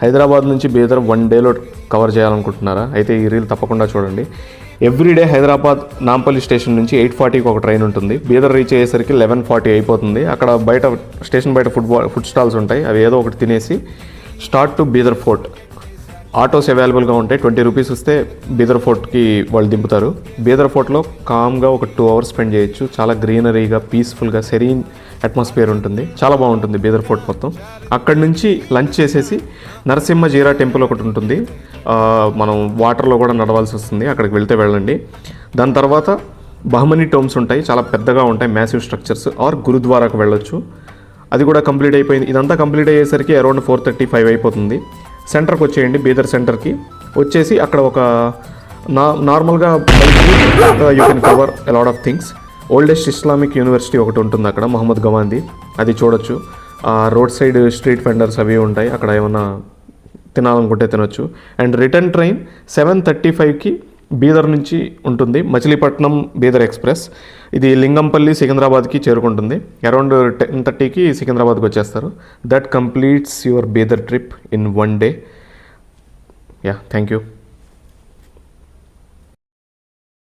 హైదరాబాద్ నుంచి బీదర్ 1 డేలో కవర్ చేయాలనుకుంటున్నారా? అయితే ఈ రీల్ తప్పకుండా చూడండి. ఎవ్రీడే హైదరాబాద్ నాంపల్లి స్టేషన్ నుంచి 8:40కి ఒక ట్రైన్ ఉంటుంది. బీదర్ రీచ్ అయ్యేసరికి 11:40 అయిపోతుంది. అక్కడ బయట స్టేషన్ బయట ఫుడ్ స్టాల్స్ ఉంటాయి. అవి ఏదో ఒకటి తినేసి start to Bidar fort. Autos అవైలబుల్గా ఉంటాయి. 20 రూపీస్ ఇస్తే బీదర్ ఫోర్ట్కి వాళ్ళు దింపుతారు. బీదర్ ఫోర్ట్లో కామ్గా ఒక 2 అవర్స్ స్పెండ్ చేయొచ్చు. చాలా గ్రీనరీగా, పీస్ఫుల్గా, సెరీన్ అట్మాస్ఫియర్ ఉంటుంది. చాలా బాగుంటుంది బీదర్ ఫోర్ట్ మొత్తం. అక్కడి నుంచి లంచ్ చేసేసి నరసింహ జీరా టెంపుల్ ఒకటి ఉంటుంది. మనం వాటర్లో కూడా నడవాల్సి వస్తుంది. అక్కడికి వెళ్తే వెళ్ళండి. దాని తర్వాత బహమనీ టోమ్స్ ఉంటాయి. చాలా పెద్దగా ఉంటాయి, మ్యాసివ్ స్ట్రక్చర్స్. ఆర్ గురుద్వారాకు వెళ్ళొచ్చు. అది కూడా కంప్లీట్ అయిపోయింది. ఇదంతా కంప్లీట్ అయ్యేసరికి అరౌండ్ 4:35 అయిపోతుంది. సెంటర్కి వచ్చేయండి. బీదర్ సెంటర్కి వచ్చేసి అక్కడ ఒక నార్మల్గా you can cover a lot of things. Oldest Islamic university ఒకటి ఉంటుంది అక్కడ, మహమ్మద్ గవాంది. అది చూడొచ్చు. రోడ్ సైడ్ స్ట్రీట్ వెండర్స్ అవి ఉంటాయి. అక్కడ ఏమన్నా తినాలనుకుంటే తినొచ్చు. అండ్ రిటర్న్ ట్రైన్ 7:35కి బీదర్ నుంచి ఉంటుంది. మచిలీపట్నం బీదర్ ఎక్స్ప్రెస్. ఇది లింగంపల్లి సికింద్రాబాద్కి చేరుకుంటుంది. అరౌండ్ 10:30కి సికింద్రాబాద్కి వచ్చేస్తారు. That completes your Bidar trip in 1 day. Yeah, thank you.